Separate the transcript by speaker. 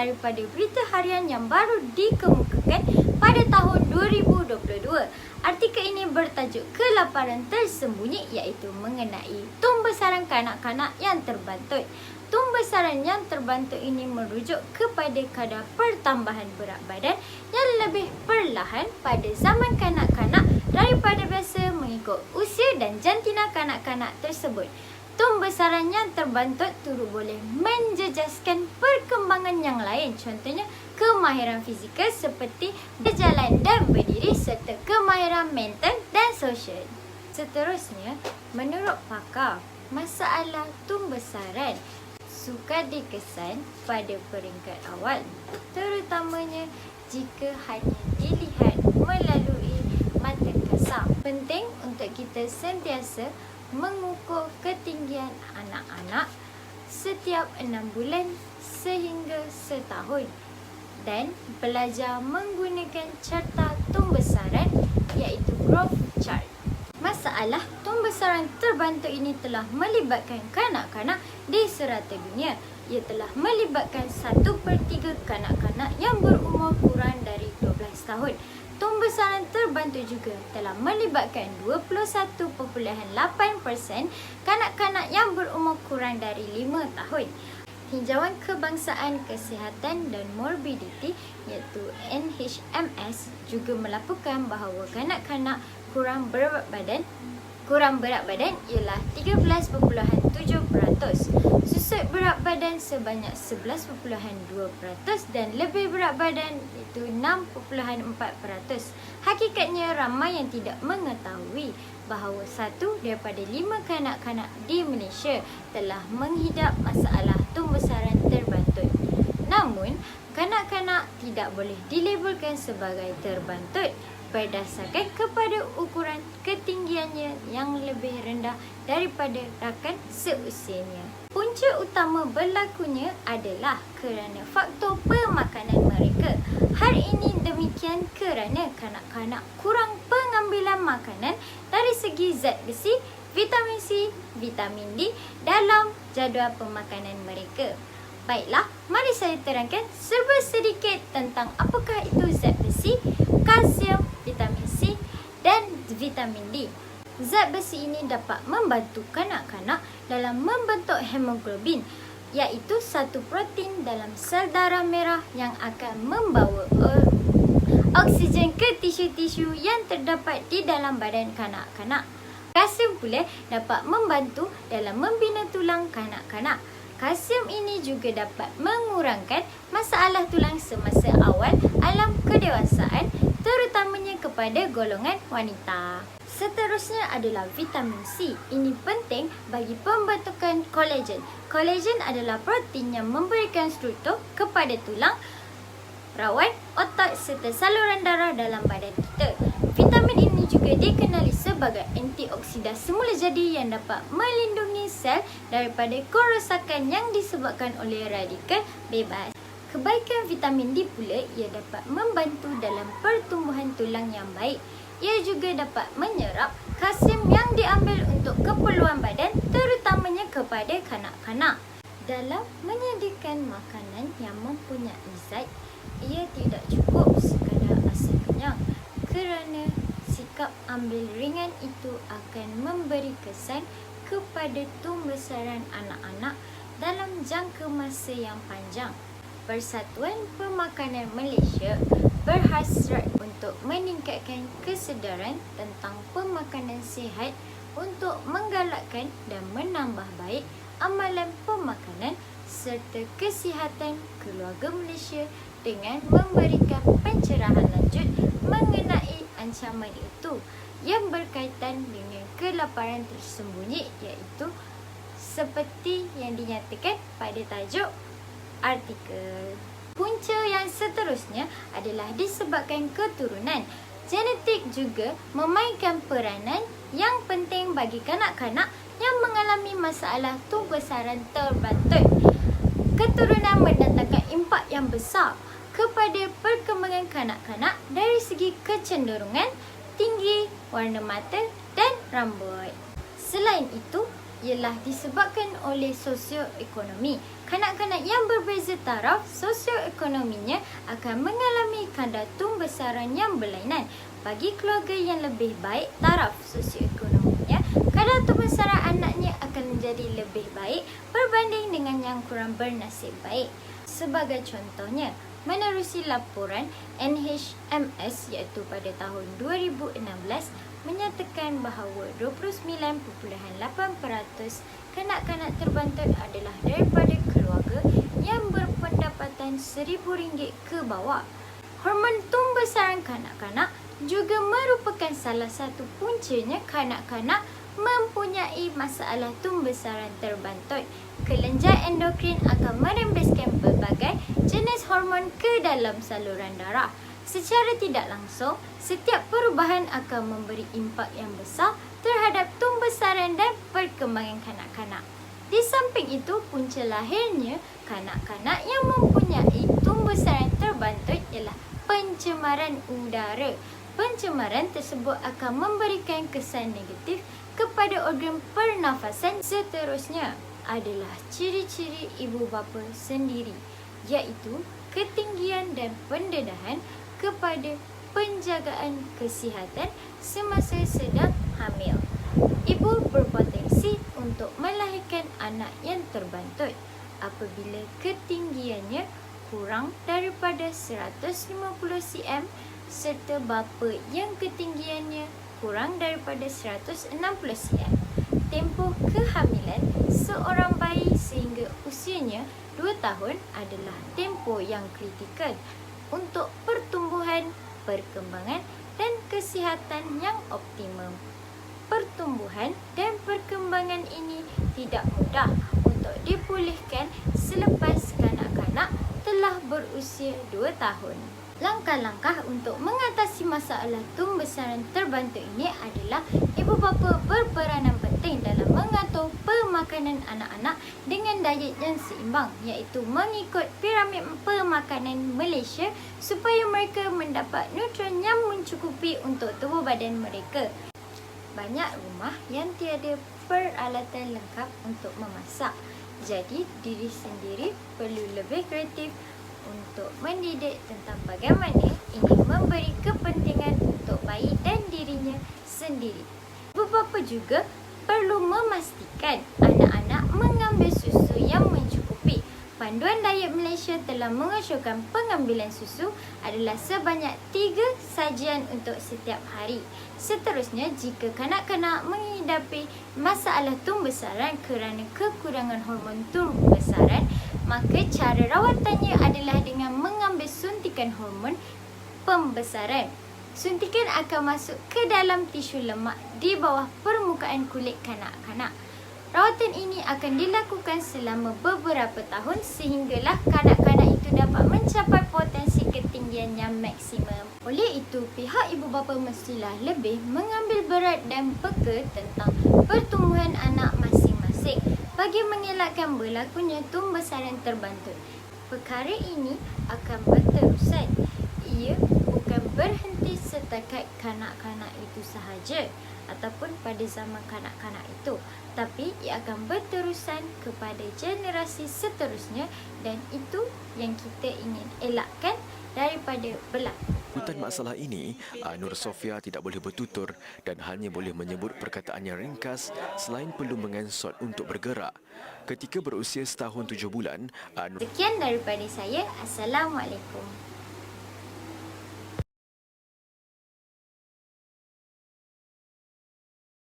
Speaker 1: daripada berita harian yang baru dikemukakan pada tahun 2022. Artikel ini bertajuk Kelaparan Tersembunyi, iaitu mengenai tumbesaran kanak-kanak yang terbantut. Tumbesaran yang terbantut ini merujuk kepada kadar pertambahan berat badan yang lebih perlahan pada zaman kanak-kanak daripada biasa mengikut usia dan jantina kanak-kanak tersebut. Tumbesaran yang terbantut turut boleh menjejaskan perkembangan yang lain, contohnya kemahiran fizikal seperti berjalan dan berdiri serta kemahiran mental dan sosial. Seterusnya, menurut pakar, masalah tumbesaran sukar dikesan pada peringkat awal, terutamanya jika hanya dilihat melalui mata kasar. Penting untuk kita sentiasa mengukur ketinggian anak-anak setiap 6 bulan sehingga setahun dan belajar menggunakan carta tumbesaran, iaitu growth chart. Masalah tumbesaran terbantut ini telah melibatkan kanak-kanak di serata dunia. Ia telah melibatkan 1/3 kanak-kanak yang berumur kurang dari 12 tahun. Tumbesaran terbantut juga telah melibatkan 21.8% kanak-kanak yang berumur kurang dari 5 tahun. Tinjauan Kebangsaan Kesihatan dan Morbiditi, iaitu NHMS, juga melaporkan bahawa kanak-kanak kurang berat badan ialah 13.7%, susut berat badan sebanyak 11.2% dan lebih berat badan iaitu 6.4%. Hakikatnya ramai yang tidak mengetahui bahawa 1 daripada 5 kanak-kanak di Malaysia telah menghidap masalah tumbesaran terbantut. Namun, kanak-kanak tidak boleh dilabelkan sebagai terbantut berdasarkan kepada ukuran ketinggiannya yang lebih rendah daripada rakan seusianya. Punca utama berlakunya adalah kerana faktor pemakanan mereka. Hal ini demikian kerana kanak-kanak kurang pengambilan makanan dari segi zat besi, vitamin C, vitamin D dalam jadual pemakanan mereka. Baiklah, mari saya terangkan serba sedikit tentang apakah itu zat besi, kalsium, vitamin C dan vitamin D. Zat besi ini dapat membantu kanak-kanak dalam membentuk hemoglobin, iaitu satu protein dalam sel darah merah yang akan membawa oksigen ke tisu-tisu yang terdapat di dalam badan kanak-kanak. Kalsium pula dapat membantu dalam membina tulang kanak-kanak. Kalsium ini juga dapat mengurangkan masalah tulang semasa awal alam kedewasaan, terutamanya kepada golongan wanita. Seterusnya adalah vitamin C. Ini penting bagi pembentukan kolagen. Kolagen adalah protein yang memberikan struktur kepada tulang, rawan, otak serta saluran darah dalam badan kita. Vitamin ini juga dikenali sebagai antioksidan semula jadi yang dapat melindungi sel daripada kerosakan yang disebabkan oleh radikal bebas. Kebaikan vitamin D pula, ia dapat membantu dalam pertumbuhan tulang yang baik. Ia juga dapat menyerap kalsium yang diambil untuk keperluan badan, terutamanya kepada kanak-kanak. Dalam menyediakan makanan yang mempunyai zat, ia tidak cukup sekadar rasa kenyang, kerana sikap ambil ringan itu akan memberi kesan kepada tumbesaran anak-anak dalam jangka masa yang panjang. Persatuan Pemakanan Malaysia berhasrat untuk meningkatkan kesedaran tentang pemakanan sihat untuk menggalakkan dan menambah baik amalan pemakanan serta kesihatan keluarga Malaysia dengan memberikan pencerahan lanjut mengenai ancaman itu yang berkaitan dengan kelaparan tersembunyi, iaitu seperti yang dinyatakan pada tajuk artikel. Punca yang seterusnya adalah disebabkan keturunan. Genetik juga memainkan peranan yang penting bagi kanak-kanak yang mengalami masalah tumbesaran terbantut. Keturunan mendatangkan impak yang besar kepada perkembangan kanak-kanak dari segi kecenderungan, tinggi, warna mata dan rambut. Selain itu, ialah disebabkan oleh sosioekonomi. Kanak-kanak yang berbeza taraf sosioekonominya akan mengalami kadar tumbesaran yang berlainan. Bagi keluarga yang lebih baik taraf sosioekonominya, kadar tumbesaran anaknya akan menjadi lebih baik berbanding dengan yang kurang bernasib baik. Sebagai contohnya, menerusi laporan NHMS iaitu pada tahun 2016 menyatakan bahawa 29.8% kanak-kanak terbantu adalah daripada keluarga yang berpendapatan RM1,000 ke bawah. Hormon tumbesaran kanak-kanak juga merupakan salah satu puncanya kanak-kanak mempunyai masalah tumbesaran terbantut. Kelenjar endokrin akan merembeskan berbagai jenis hormon ke dalam saluran darah. Secara tidak langsung, setiap perubahan akan memberi impak yang besar terhadap tumbesaran dan perkembangan kanak-kanak. Di samping itu, punca lahirnya kanak-kanak yang mempunyai tumbesaran terbantut ialah pencemaran udara. Pencemaran tersebut akan memberikan kesan negatif kepada organ pernafasan. Seterusnya adalah ciri-ciri ibu bapa sendiri, iaitu ketinggian dan pendedahan kepada penjagaan kesihatan semasa sedang hamil. Ibu berpotensi untuk melahirkan anak yang terbantut apabila ketinggiannya kurang daripada 150 cm serta bapa yang ketinggiannya kurang daripada 160 cm. Tempoh kehamilan seorang bayi sehingga usianya 2 tahun adalah tempoh yang kritikal untuk pertumbuhan, perkembangan dan kesihatan yang optimum. Pertumbuhan dan perkembangan ini tidak mudah untuk dipulihkan selepas kanak-kanak telah berusia 2 tahun. Langkah-langkah untuk mengatasi masalah tumbesaran terbantu ini adalah ibu bapa berperanan penting dalam mengatur pemakanan anak-anak dengan diet yang seimbang, iaitu mengikut piramid pemakanan Malaysia supaya mereka mendapat nutrien yang mencukupi untuk tubuh badan mereka. Banyak rumah yang tiada peralatan lengkap untuk memasak, jadi diri sendiri perlu lebih kreatif untuk mendidik tentang bagaimana ini memberi kepentingan untuk bayi dan dirinya sendiri. Ibu bapa juga perlu memastikan anak-anak mengambil susu yang mencukupi. Panduan Diet Malaysia telah mengesyorkan pengambilan susu adalah sebanyak 3 sajian untuk setiap hari. Seterusnya, jika kanak-kanak menghadapi masalah tumbesaran kerana kekurangan hormon tumbesaran, maka cara rawatannya adalah dengan mengambil suntikan hormon pembesaran. Suntikan akan masuk ke dalam tisu lemak di bawah permukaan kulit kanak-kanak. Rawatan ini akan dilakukan selama beberapa tahun sehinggalah kanak-kanak itu dapat mencapai potensi ketinggian yang maksimum. Oleh itu, pihak ibu bapa mestilah lebih mengambil berat dan peka tentang pertumbuhan anak masing-masing bagi mengelakkan berlakunya tumbesaran terbantut. Perkara ini akan berterusan. Ia bukan berhenti setakat kanak-kanak itu sahaja ataupun pada zaman kanak-kanak itu, tapi ia akan berterusan kepada generasi seterusnya dan itu yang kita ingin elakkan daripada berlaku.
Speaker 2: Hutan masalah ini, Nur Sofia tidak boleh bertutur dan hanya boleh menyebut perkataan yang ringkas selain perlu mengensot untuk bergerak. Ketika berusia setahun 7 bulan,
Speaker 1: Sekian daripada saya. Assalamualaikum.